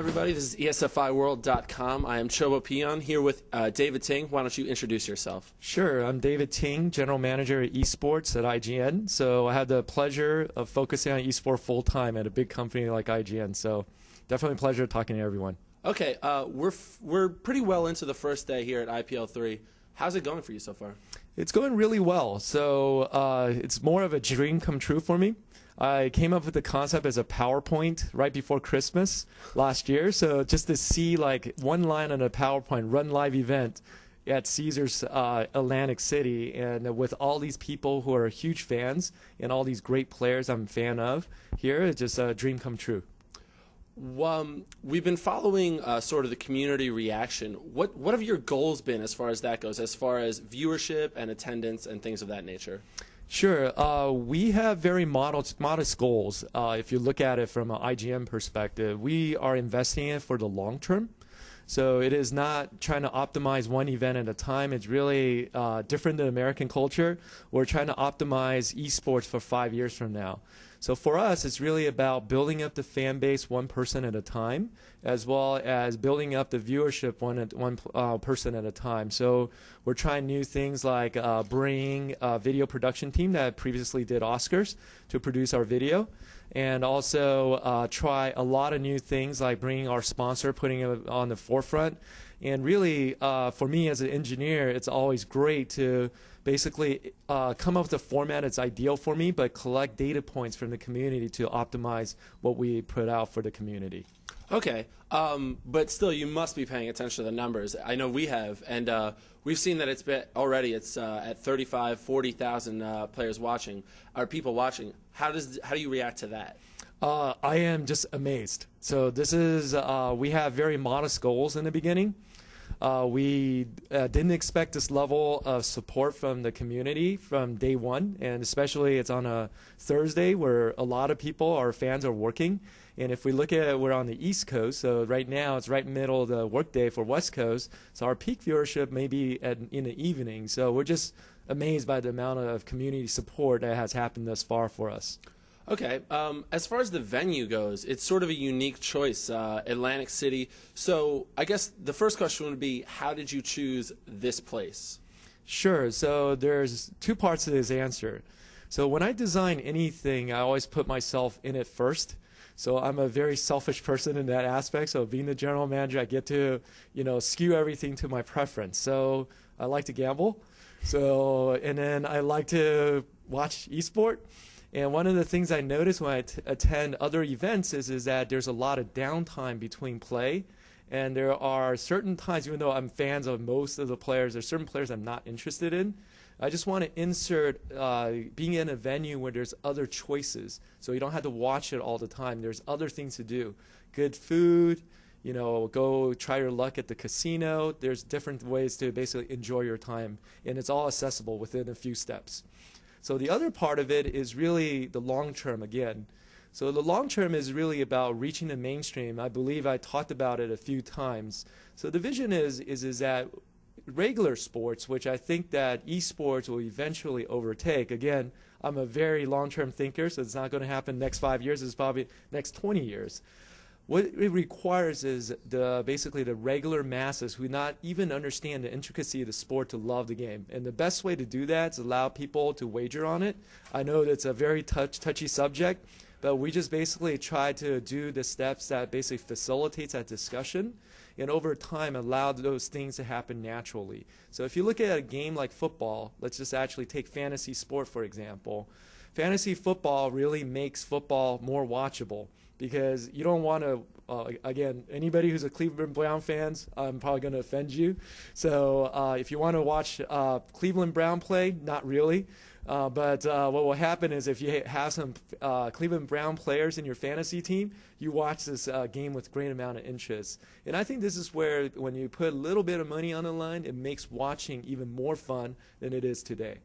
everybody. This is ESFIworld.com. I am Chobo Peon here with David Ting. Why don't you introduce yourself? Sure. I'm David Ting, General Manager at eSports at IGN. So I had the pleasure of focusing on eSport full-time at a big company like IGN. So definitely a pleasure talking to everyone. Okay, we're pretty well into the first day here at IPL3. How's it going for you so far? It's going really well. So it's more of a dream come true for me. I came up with the concept as a PowerPoint right before Christmas last year. So just to see like one line on a PowerPoint, run live event at Caesars Atlantic City, and with all these people who are huge fans and all these great players I'm a fan of here, it's just a dream come true. We've been following sort of the community reaction. What have your goals been as far as that goes, as far as viewership and attendance and things of that nature? Sure. We have very modest goals. If you look at it from an IGN perspective, we are investing in it for the long term. So it is not trying to optimize one event at a time. It's really different than American culture. We're trying to optimize esports for 5 years from now. So for us, it's really about building up the fan base one person at a time, as well as building up the viewership one person at a time. So we're trying new things like bringing a video production team that previously did Oscars to produce our video, and also try a lot of new things like bringing our sponsor, putting it on the forefront. And really, for me as an engineer, it's always great to basically come up with a format that's ideal for me, but collect data points from the community to optimize what we put out for the community. Okay, but still, you must be paying attention to the numbers. I know we have, and we've seen that it's been already. It's at 35, 40,000 players watching, or people watching. How do you react to that? I am just amazed. So this is we have very modest goals in the beginning. We didn't expect this level of support from the community from day one, and especially it's on a Thursday where a lot of people, our fans, are working. And if we look at it, we're on the East Coast, so right now it's right in the middle of the workday for West Coast, so our peak viewership may be in the evening. So we're just amazed by the amount of community support that has happened thus far for us. Okay, as far as the venue goes, it's sort of a unique choice, Atlantic City. So I guess the first question would be, how did you choose this place? Sure, so there's two parts to this answer. So when I design anything, I always put myself in it first. So I'm a very selfish person in that aspect. So being the general manager, I get to, skew everything to my preference. So I like to gamble. And then I like to watch esport. And one of the things I notice when I attend other events is that there's a lot of downtime between play. And there are certain times, even though I'm fans of most of the players, there's certain players I'm not interested in. I just want to insert being in a venue where there's other choices. So you don't have to watch it all the time. There's other things to do. Good food, go try your luck at the casino. There's different ways to basically enjoy your time. And it's all accessible within a few steps. So the other part of it is really the long term again. So the long term is really about reaching the mainstream. I believe I talked about it a few times. So the vision is that regular sports, which I think that esports will eventually overtake. Again, I'm a very long-term thinker, so it's not going to happen next 5 years. It's probably next 20 years. What it requires is basically the regular masses who not even understand the intricacy of the sport to love the game. And the best way to do that is allow people to wager on it. I know that's a very touchy subject, but we just basically try to do the steps that basically facilitates that discussion, and over time allow those things to happen naturally. So if you look at a game like football, let's just actually take fantasy sport for example. Fantasy football really makes football more watchable, because you don't want to, again, anybody who's a Cleveland Brown fans, I'm probably going to offend you. So if you want to watch Cleveland Brown play, not really. But what will happen is if you have some Cleveland Brown players in your fantasy team, you watch this game with great amount of interest. And I think this is where when you put a little bit of money on the line, it makes watching even more fun than it is today.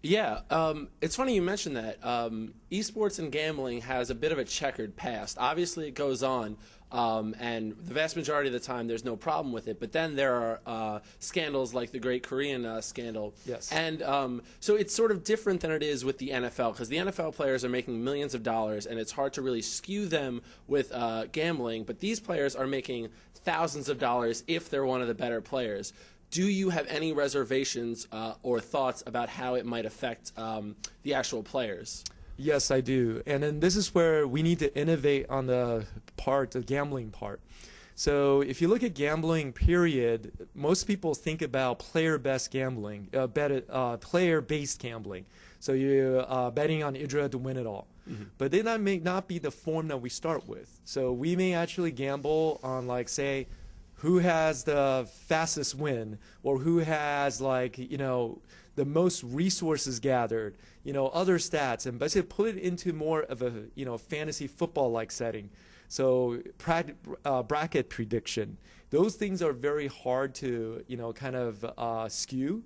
Yeah, it's funny you mentioned that. Esports and gambling has a bit of a checkered past. Obviously, it goes on. and the vast majority of the time there's no problem with it. But then there are scandals like the Great Korean scandal. Yes. And so it's sort of different than it is with the NFL, because the NFL players are making millions of dollars, and it's hard to really skew them with gambling. But these players are making thousands of dollars if they're one of the better players. Do you have any reservations or thoughts about how it might affect the actual players? Yes, I do. And then this is where we need to innovate on the gambling part. So if you look at gambling, period, most people think about player-based gambling, player-based gambling. So you're betting on Idra to win it all. Mm-hmm. But then that may not be the form that we start with. So we may actually gamble on, like, say, who has the fastest win, or who has, like, the most resources gathered, other stats, and basically put it into more of a, fantasy football-like setting. So bracket prediction, those things are very hard to, kind of skew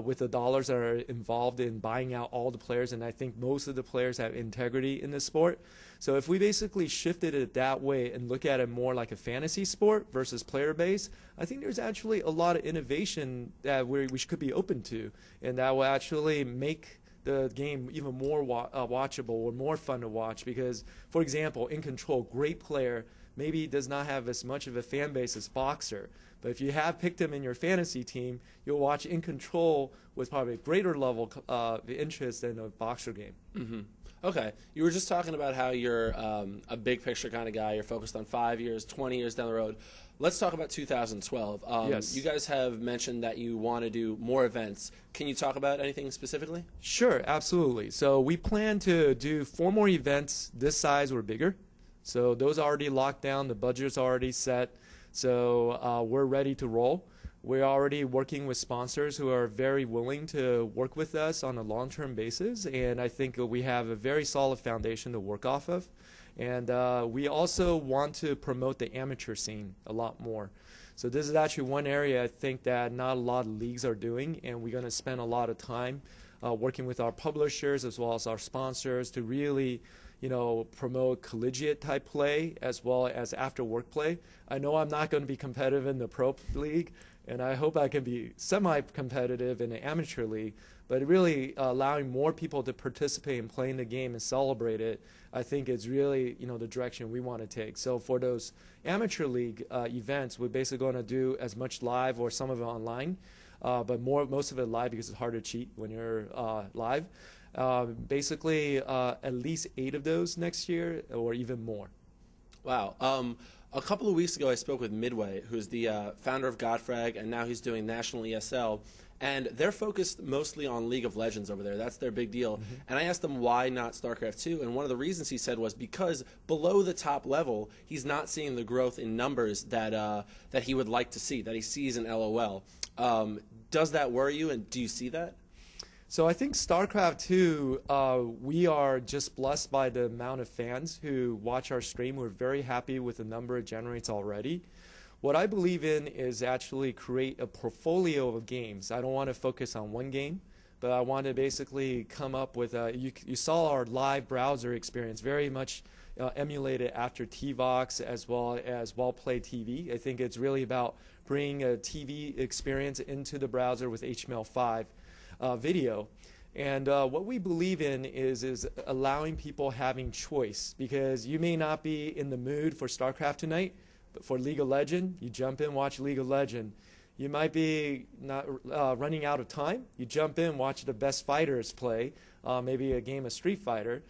with the dollars that are involved in buying out all the players, and I think most of the players have integrity in this sport. So if we basically shifted it that way and look at it more like a fantasy sport versus player-based, I think there's actually a lot of innovation that we could be open to, and that will actually make the game even more watchable or more fun to watch. Because, for example, In Control, great player, maybe does not have as much of a fan base as Boxer, but if you have picked him in your fantasy team, you'll watch In Control with probably a greater level of interest than a Boxer game. Mm-hmm. Okay. You were just talking about how you're a big picture kind of guy. You're focused on 5 years, 20 years down the road. Let's talk about 2012. Yes. You guys have mentioned that you want to do more events. Can you talk about anything specifically? Sure, absolutely. So we plan to do 4 more events this size or bigger. So those are already locked down. The budget's already set. So we're ready to roll. We're already working with sponsors who are very willing to work with us on a long-term basis, and I think we have a very solid foundation to work off of. And we also want to promote the amateur scene a lot more. So this is actually one area I think that not a lot of leagues are doing, and we're going to spend a lot of time working with our publishers as well as our sponsors to really promote collegiate type play as well as after work play. I know I'm not going to be competitive in the pro league, and I hope I can be semi-competitive in the amateur league, but really allowing more people to participate in playing the game and celebrate it, I think is really the direction we want to take. So for those amateur league events, we're basically going to do as much live or some of it online, but most of it live because it's hard to cheat when you're live. Basically at least 8 of those next year or even more. Wow. A couple of weeks ago I spoke with Midway, who's the founder of Godfrag, and now he's doing National ESL, and they're focused mostly on League of Legends over there. That's their big deal. Mm-hmm. And I asked them why not StarCraft 2, and one of the reasons he said was because below the top level he's not seeing the growth in numbers that he would like to see, that he sees in LOL. Does that worry you, and do you see that? So I think StarCraft 2, we are just blessed by the amount of fans who watch our stream. We're very happy with the number it generates already. What I believe in is actually create a portfolio of games. I don't want to focus on one game, but I want to basically come up with you saw our live browser experience very much emulated after TVOX as well as Well-Play TV. I think it's really about bringing a TV experience into the browser with HTML5. Video. And what we believe in is allowing people having choice, because you may not be in the mood for StarCraft tonight, but for League of Legends, you jump in, watch League of Legends. You might be not running out of time. You jump in, watch the best fighters play, maybe a game of Street Fighter.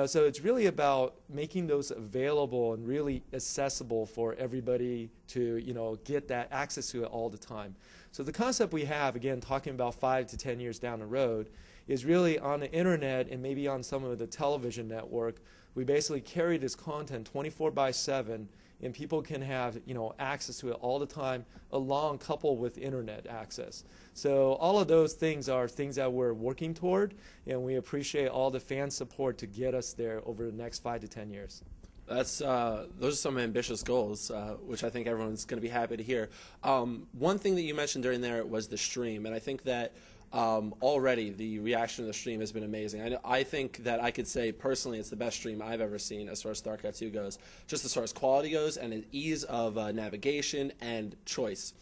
So it's really about making those available and really accessible for everybody to, get that access to it all the time. So the concept we have, again, talking about 5 to 10 years down the road, is really on the internet and maybe on some of the television network, we basically carry this content 24/7, and people can have access to it all the time, along coupled with internet access. So all of those things are things that we're working toward, and we appreciate all the fan support to get us there over the next 5 to 10 years. Those are some ambitious goals, which I think everyone's going to be happy to hear. One thing that you mentioned during there was the stream, and I think that already the reaction to the stream has been amazing. I think that I could say personally it's the best stream I've ever seen as far as StarCraft 2 goes, just as far as quality goes and the ease of navigation and choice.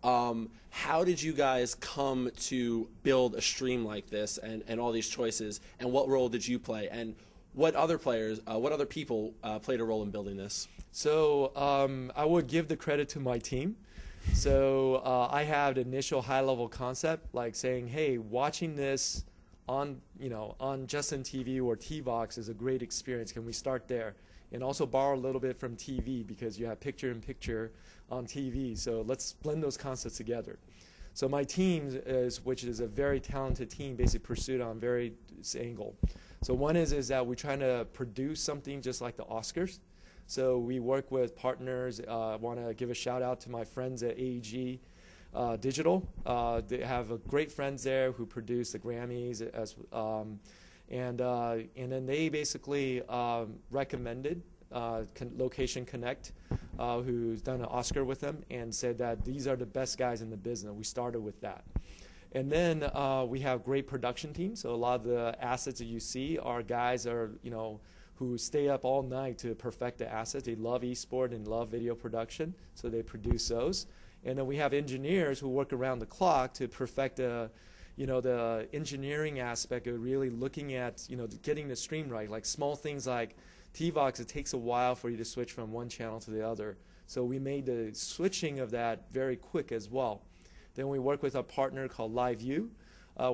How did you guys come to build a stream like this and all these choices, and what role did you play, and what other players, what other people played a role in building this? So I would give the credit to my team. So I had the initial high-level concept, like saying, "Hey, watching this on Justin TV or TVOX is a great experience. Can we start there?" And also borrow a little bit from TV because you have picture-in-picture on TV. So let's blend those concepts together. So my team which is a very talented team, basically pursued on very angle. So one is that we're trying to produce something just like the Oscars. So we work with partners. I want to give a shout out to my friends at AEG Digital. They have great friends there who produce the Grammys, and then they basically recommended Location Connect, who's done an Oscar with them, and said that these are the best guys in the business. We started with that. And then we have great production teams. So a lot of the assets that you see are guys who stay up all night to perfect the assets. They love eSport and love video production, so they produce those. And then we have engineers who work around the clock to perfect the engineering aspect of really looking at getting the stream right. Like small things like TVOX, it takes a while for you to switch from one channel to the other. So we made the switching of that very quick as well. Then we work with a partner called LiveView,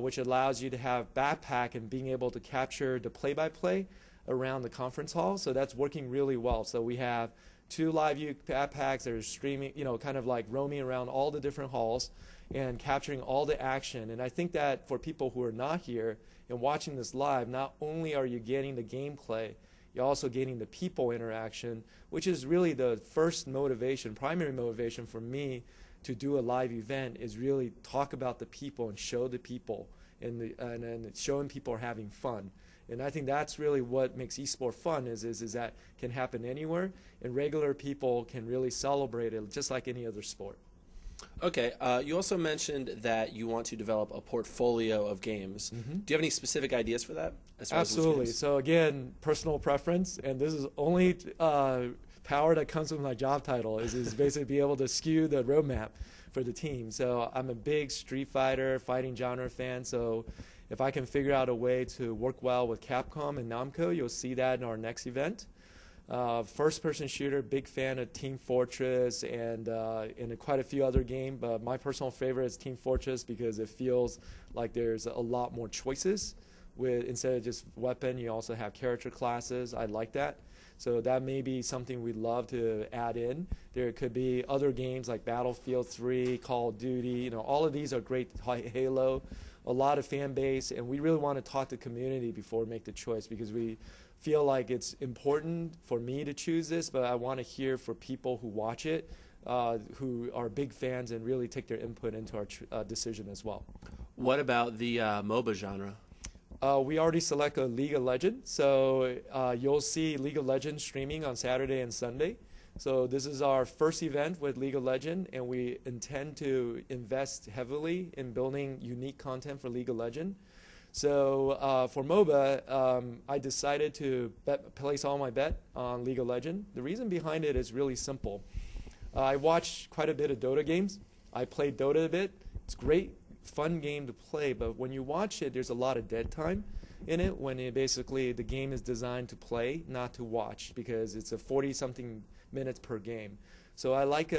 which allows you to have backpack and being able to capture the play-by-play around the conference hall. So that's working really well. So we have 2 LiveView backpacks that are streaming, kind of like roaming around all the different halls and capturing all the action. And I think that for people who are not here and watching this live, not only are you getting the gameplay, you're also getting the people interaction, which is really the first motivation, primary motivation for me to do a live event, is really talk about the people and show the people, and showing people are having fun. And I think that's really what makes eSport fun, is that can happen anywhere, and regular people can really celebrate it just like any other sport. Okay, you also mentioned that you want to develop a portfolio of games. Do you have any specific ideas for that? Absolutely. So again, personal preference, and this is only power that comes with my job title, is basically be able to skew the roadmap for the team. So I'm a big Street Fighter, fighting genre fan, so if I can figure out a way to work well with Capcom and Namco, you'll see that in our next event. First-person shooter, big fan of Team Fortress and quite a few other games, but my personal favorite is Team Fortress because it feels like there's a lot more choices. Instead of just weapon, you also have character classes. I like that. So that may be something we'd love to add in. There could be other games like Battlefield 3, Call of Duty. All of these are great. Halo, a lot of fan base, and we really want to talk to the community before we make the choice, because we feel like it's important for me to choose this, but I want to hear for people who watch it, who are big fans, and really take their input into our decision as well. What about the MOBA genre? We already selected League of Legends, so you'll see League of Legends streaming on Saturday and Sunday. So this is our first event with League of Legends, and we intend to invest heavily in building unique content for League of Legends. So for MOBA, I decided to place all my bet on League of Legends. The reason behind it is really simple. I watched quite a bit of Dota games. I played Dota a bit. It's great, fun game to play, but when you watch it, there's a lot of dead time in it when basically the game is designed to play, not to watch, because it's a 40-something minutes per game. So I like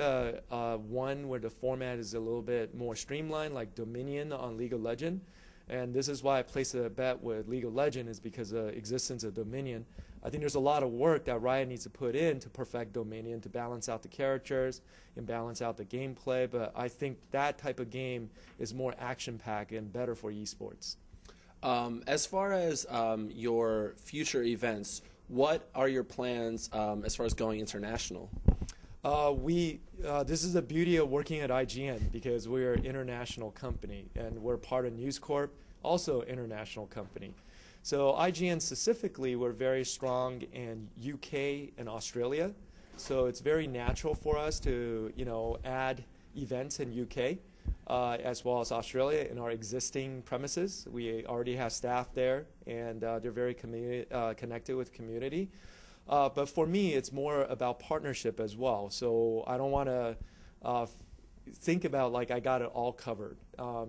one where the format is a little bit more streamlined, like Dominion on League of Legends. And this is why I placed a bet with League of Legends, is because of the existence of Dominion. I think there's a lot of work that Riot needs to put in to perfect Dominion, to balance out the characters and balance out the gameplay. But I think that type of game is more action-packed and better for esports. As far as your future events, what are your plans as far as going international? This is the beauty of working at IGN, because we're an international company, and we're part of News Corp, also an international company. So IGN specifically, we're very strong in UK and Australia. So it's very natural for us to add events in UK. as well as Australia in our existing premises. We already have staff there, and they're very connected with the community. But for me, it's more about partnership as well. So I don't want to think about like I got it all covered.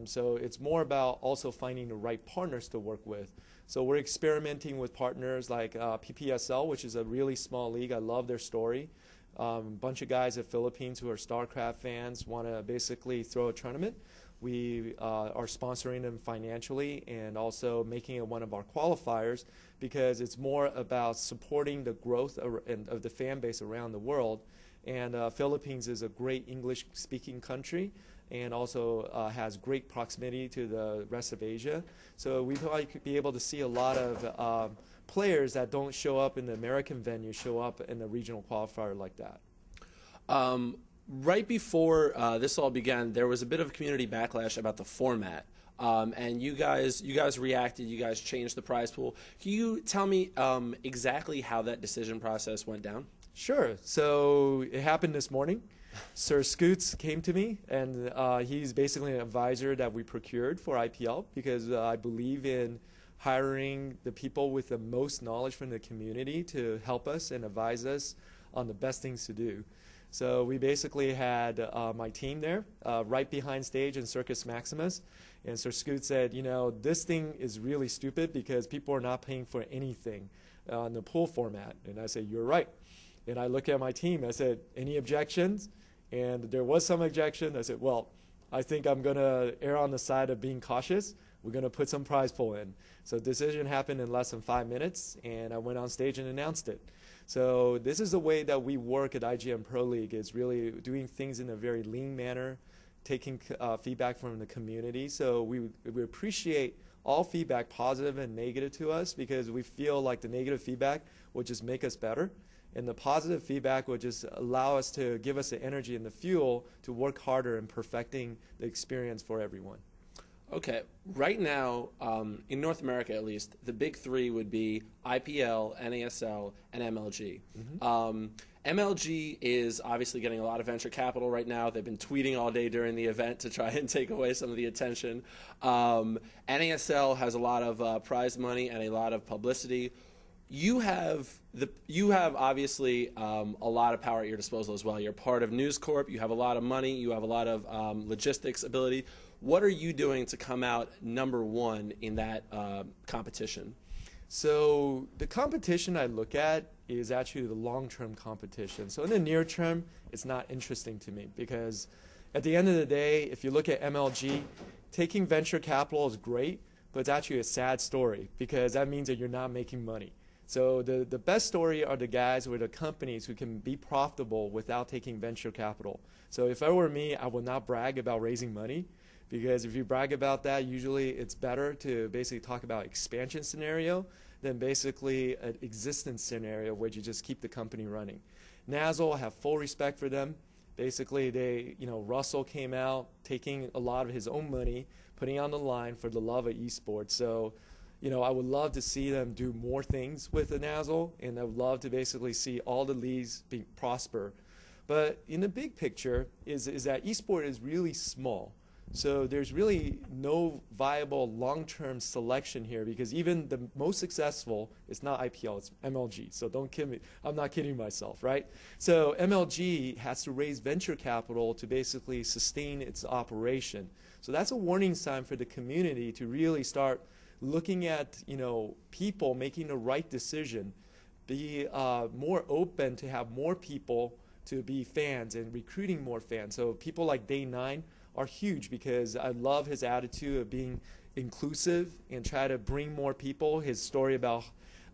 So it's more about also finding the right partners to work with. So we're experimenting with partners like PPSL, which is a really small league. I love their story. Bunch of guys in the Philippines who are StarCraft fans want to basically throw a tournament. We are sponsoring them financially and also making it one of our qualifiers because it's more about supporting the growth of the fan base around the world. And Philippines is a great English-speaking country and also has great proximity to the rest of Asia. So we probably could be able to see a lot of players that don't show up in the American venue show up in the regional qualifier like that. Right before this all began, there was a bit of community backlash about the format. And you guys reacted, you guys changed the prize pool. Can you tell me exactly how that decision process went down? Sure. So it happened this morning. Sir Scoots came to me, and he's basically an advisor that we procured for IPL because I believe in hiring the people with the most knowledge from the community to help us and advise us on the best things to do. So we basically had my team there right behind stage in Circus Maximus, and Sir Scoots said, you know, this thing is really stupid because people are not paying for anything on the pool format. And I said, you're right. And I looked at my team. I said, any objections? And there was some objection. I said, well, I think I'm going to err on the side of being cautious. We're going to put some prize pool in. So the decision happened in less than 5 minutes, and I went on stage and announced it. So this is the way that we work at IGN Pro League, is really doing things in a very lean manner, taking feedback from the community. So we appreciate all feedback, positive and negative to us, because we feel like the negative feedback will just make us better. And the positive feedback will just allow us to give us the energy and the fuel to work harder in perfecting the experience for everyone. Okay, right now, in North America at least, the big three would be IPL, NASL, and MLG. Mm-hmm. MLG is obviously getting a lot of venture capital right now. They've been tweeting all day during the event to try and take away some of the attention. NASL has a lot of prize money and a lot of publicity. You have obviously a lot of power at your disposal as well. You're part of News Corp. You have a lot of money. You have a lot of logistics ability. What are you doing to come out #1 in that competition? So the competition I look at is actually the long-term competition. So in the near term, it's not interesting to me because at the end of the day, if you look at MLG, taking venture capital is great, but it's actually a sad story because that means that you're not making money. So the best story are the guys or the companies who can be profitable without taking venture capital. So if I were me, I would not brag about raising money, because if you brag about that, usually it's better to basically talk about expansion scenario than basically an existence scenario where you just keep the company running. NASL, I have full respect for them. Basically, Russell came out taking a lot of his own money, putting on the line for the love of esports. So, I would love to see them do more things with the NASL, and I would love to basically see all the leagues prosper. But in the big picture is that esports is really small. So there's really no viable long-term selection here, because even the most successful, it's not IPL, it's MLG. So don't kid me. I'm not kidding myself, right? So MLG has to raise venture capital to basically sustain its operation. So that's a warning sign for the community to really start looking at, people making the right decision, be more open to have more people to be fans and recruiting more fans. So people like Day 9 are huge, because I love his attitude of being inclusive and try to bring more people. His story about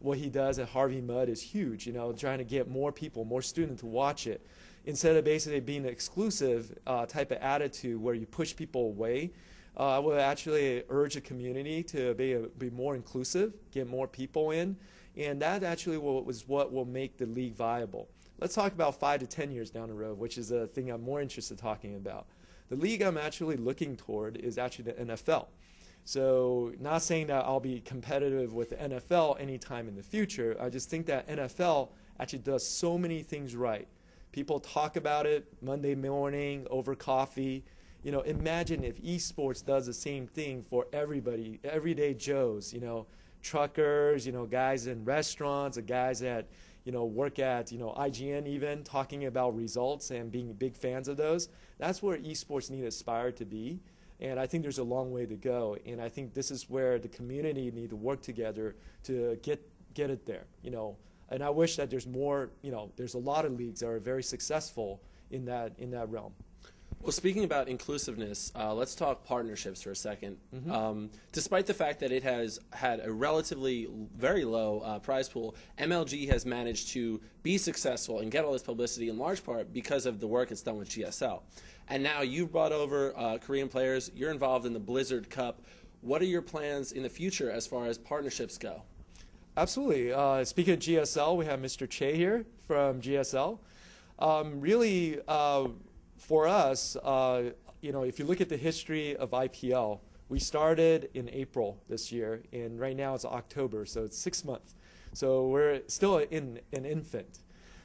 what he does at Harvey Mudd is huge, trying to get more people, more students to watch it. Instead of basically being an exclusive type of attitude where you push people away, I would actually urge the community to be more inclusive, get more people in, and that actually was what will make the league viable. Let's talk about 5 to 10 years down the road, which is a thing I'm more interested in talking about. The league I'm actually looking toward is actually the NFL. So not saying that I'll be competitive with the NFL anytime in the future. I just think that NFL actually does so many things right. People talk about it Monday morning over coffee, imagine if esports does the same thing for everybody, everyday Joes, truckers, guys in restaurants, the guys that, work at, IGN even, talking about results and being big fans of those. That's where esports need to aspire to be. And I think there's a long way to go. And I think this is where the community need to work together to get it there, And I wish that there's more, there's a lot of leagues that are very successful in that realm. Well, speaking about inclusiveness, let's talk partnerships for a second. Mm-hmm. Despite the fact that it has had a relatively very low prize pool, MLG has managed to be successful and get all this publicity in large part because of the work it's done with GSL. And now you've brought over Korean players. You're involved in the Blizzard Cup. What are your plans in the future as far as partnerships go? Absolutely. Speaking of GSL, we have Mr. Che here from GSL. Really, for us, if you look at the history of IPL, we started in April this year, and right now it's October, so it's 6 months. So we're still an infant.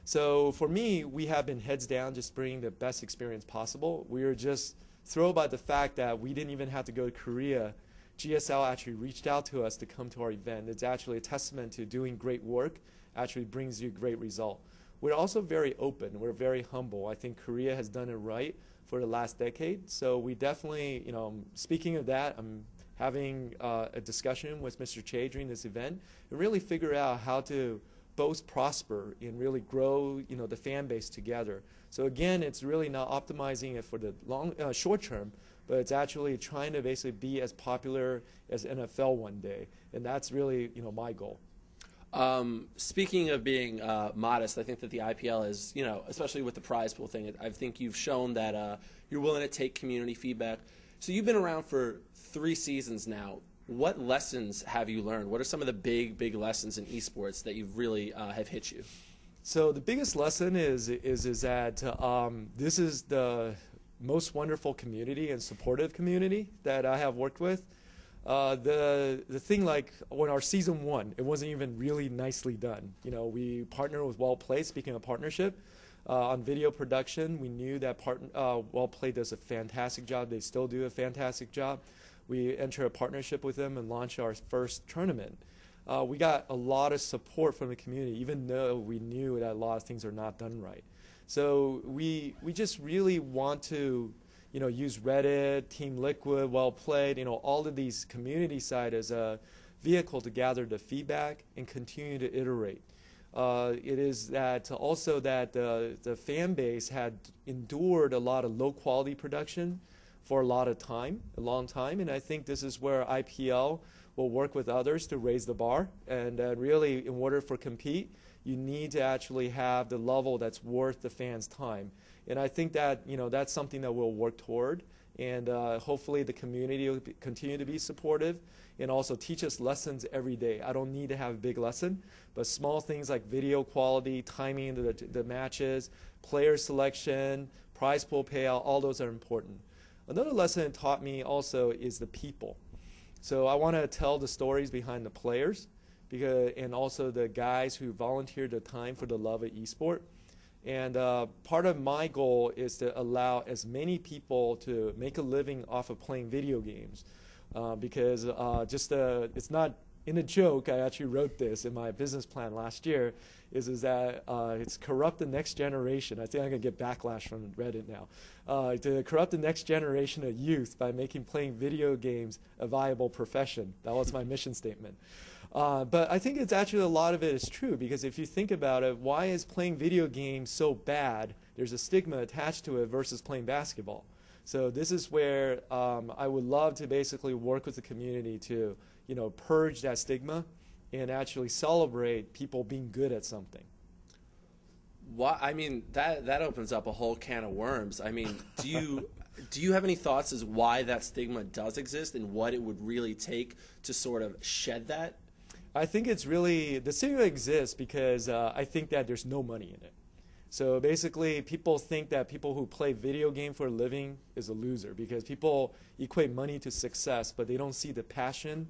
So for me, we have been heads down, just bringing the best experience possible. We were just thrilled by the fact that we didn't even have to go to Korea. GSL actually reached out to us to come to our event. It's actually a testament to doing great work actually brings you a great result. We're also very open. We're very humble. I think Korea has done it right for the last decade. So we definitely, speaking of that, I'm having a discussion with Mr. Che during this event and really figure out how to both prosper and really grow, the fan base together. So again, it's really not optimizing it for the short term, but it's actually trying to basically be as popular as NFL one day. And that's really, my goal. Speaking of being modest, I think that the IPL is, especially with the prize pool thing, I think you've shown that you're willing to take community feedback. So you've been around for 3 seasons now. What lessons have you learned? What are some of the big lessons in esports that you've really have hit you? So the biggest lesson is that this is the most wonderful community and supportive community that I have worked with. The thing like when our season 1, it wasn't even really nicely done. We partnered with Well Played. Speaking of partnership, on video production, we knew that Well Played does a fantastic job. They still do a fantastic job. We entered a partnership with them and launched our first tournament. We got a lot of support from the community, even though we knew that a lot of things are not done right. So we just really want to use Reddit, Team Liquid, Well Played, all of these community side as a vehicle to gather the feedback and continue to iterate. It is that also that the fan base had endured a lot of low quality production for a long time, and I think this is where IPL will work with others to raise the bar. And really, in order for compete, you need to actually have the level that's worth the fans' time. And I think that that's something that we'll work toward. And hopefully the community will continue to be supportive and also teach us lessons every day. I don't need to have a big lesson, but small things like video quality, timing the matches, player selection, prize pool payout, all those are important. Another lesson it taught me also is the people. So I want to tell the stories behind the players and also the guys who volunteered their time for the love of esport. And part of my goal is to allow as many people to make a living off of playing video games. Because it's not in a joke, I actually wrote this in my business plan last year, is that it's corrupt the next generation. I think I'm going to get backlash from Reddit now. To corrupt the next generation of youth by making playing video games a viable profession. That was my mission statement. But I think it's actually a lot of it is true, because if you think about it, why is playing video games so bad? There's a stigma attached to it versus playing basketball. So this is where I would love to basically work with the community to purge that stigma and actually celebrate people being good at something. I mean, that opens up a whole can of worms. I mean, do you have any thoughts as why that stigma does exist and what it would really take to sort of shed that? I think it's really, the stigma exists because I think that there's no money in it. So basically, people think that people who play video game for a living is a loser because people equate money to success, but they don't see the passion.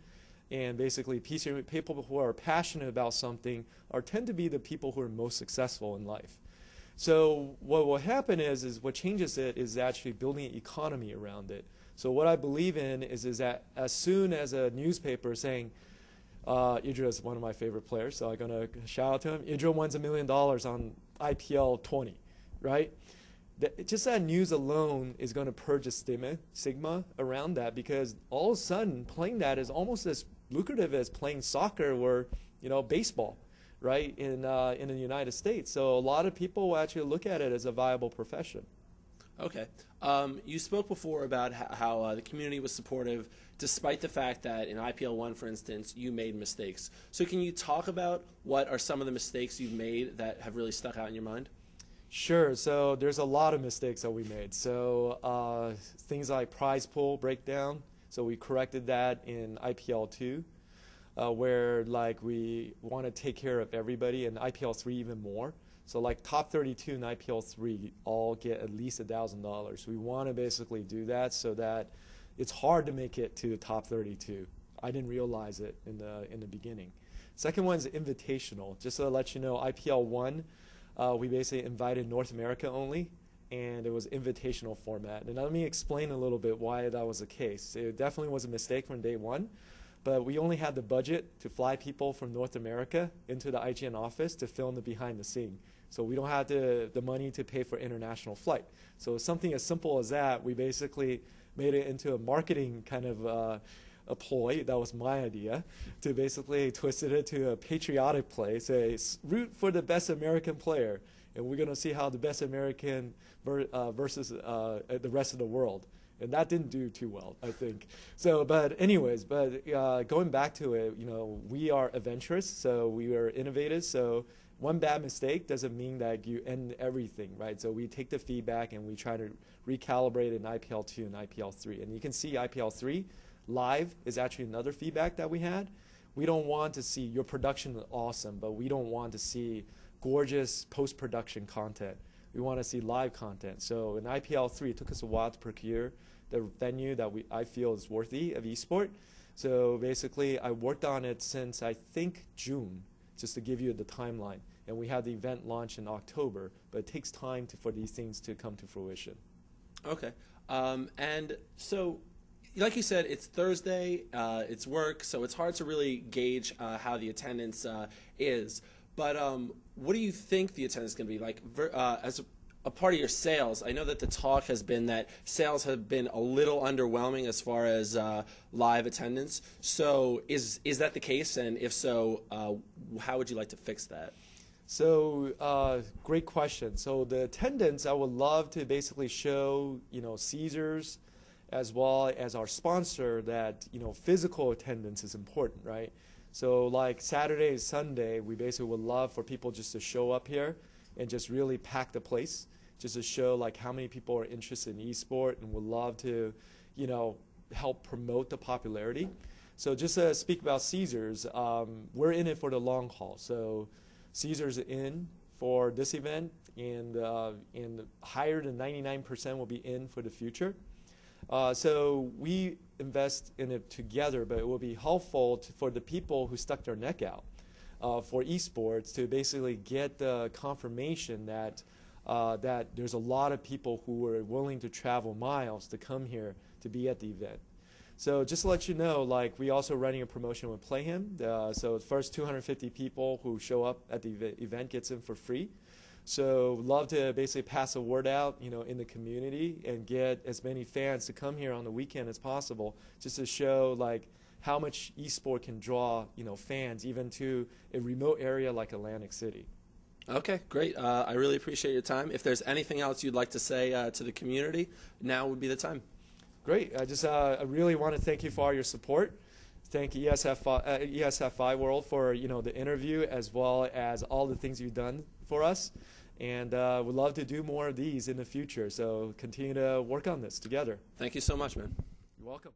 And basically, people who are passionate about something tend to be the people who are most successful in life. So what will happen is what changes it is actually building an economy around it. So what I believe in is that as soon as a newspaper saying, Idra is one of my favorite players, so I'm going to shout out to him. Idra wins $1 million on IPL3, right? Just that news alone is going to purge a stigma around that, because all of a sudden playing that is almost as lucrative as playing soccer or baseball, right, in the United States. So a lot of people will actually look at it as a viable profession. Okay. You spoke before about how the community was supportive, despite the fact that in IPL1, for instance, you made mistakes. So can you talk about what are some of the mistakes you've made that have really stuck out in your mind? Sure. So there's a lot of mistakes that we made. So things like prize pool breakdown. So we corrected that in IPL2, where like we want to take care of everybody, and IPL3 even more. So like top 32 in IPL3 all get at least $1,000. We want to basically do that so that it's hard to make it to the top 32. I didn't realize it in the beginning. Second one is invitational. Just to let you know, IPL1, we basically invited North America only, and it was invitational format. And let me explain a little bit why that was the case. It definitely was a mistake from day one, but we only had the budget to fly people from North America into the IGN office to film the behind the scene. So we don't have the money to pay for international flight. So something as simple as that, we basically made it into a marketing kind of a ploy. That was my idea, to basically twist it into a patriotic play, say root for the best American player, and we're going to see how the best American versus the rest of the world. And that didn't do too well, I think. So, but anyways, going back to it, we are adventurous, so we are innovative. So one bad mistake doesn't mean that you end everything, right? So we take the feedback and we try to recalibrate in IPL2 and IPL3. And you can see IPL3 live is actually another feedback that we had. We don't want to see your production is awesome, but we don't want to see gorgeous post-production content. We want to see live content. So in IPL3, it took us a while to procure the venue that I feel is worthy of eSport. So basically, I worked on it since I think June, just to give you the timeline. And we had the event launch in October, but it takes time for these things to come to fruition. Okay. And so, like you said, it's Thursday, it's work, so it's hard to really gauge how the attendance is. But what do you think the attendance is going to be like as a part of your sales? I know that the talk has been that sales have been a little underwhelming as far as live attendance. So is that the case? And if so, how would you like to fix that? So great question. So the attendance, I would love to basically show, Caesars, as well as our sponsor, that physical attendance is important, right? So like Saturday and Sunday, we basically would love for people just to show up here and just really pack the place, just to show like how many people are interested in eSport, and would love to, help promote the popularity. So just to speak about Caesars, we're in it for the long haul. So Caesars in for this event, and higher than 99% will be in for the future. So we invest in it together, but it will be helpful for the people who stuck their neck out for eSports to basically get the confirmation that that there's a lot of people who are willing to travel miles to come here to be at the event. So just to let you know, like, we also running a promotion with Play Him. So the first 250 people who show up at the event gets in for free. So love to basically pass the word out, in the community, and get as many fans to come here on the weekend as possible, just to show like how much eSport can draw, fans even to a remote area like Atlantic City. Okay, great. I really appreciate your time. If there's anything else you'd like to say to the community, now would be the time. Great. I really want to thank you for all your support. Thank ESFI World for the interview, as well as all the things you've done for us. And we'd love to do more of these in the future. So continue to work on this together. Thank you so much, man. You're welcome.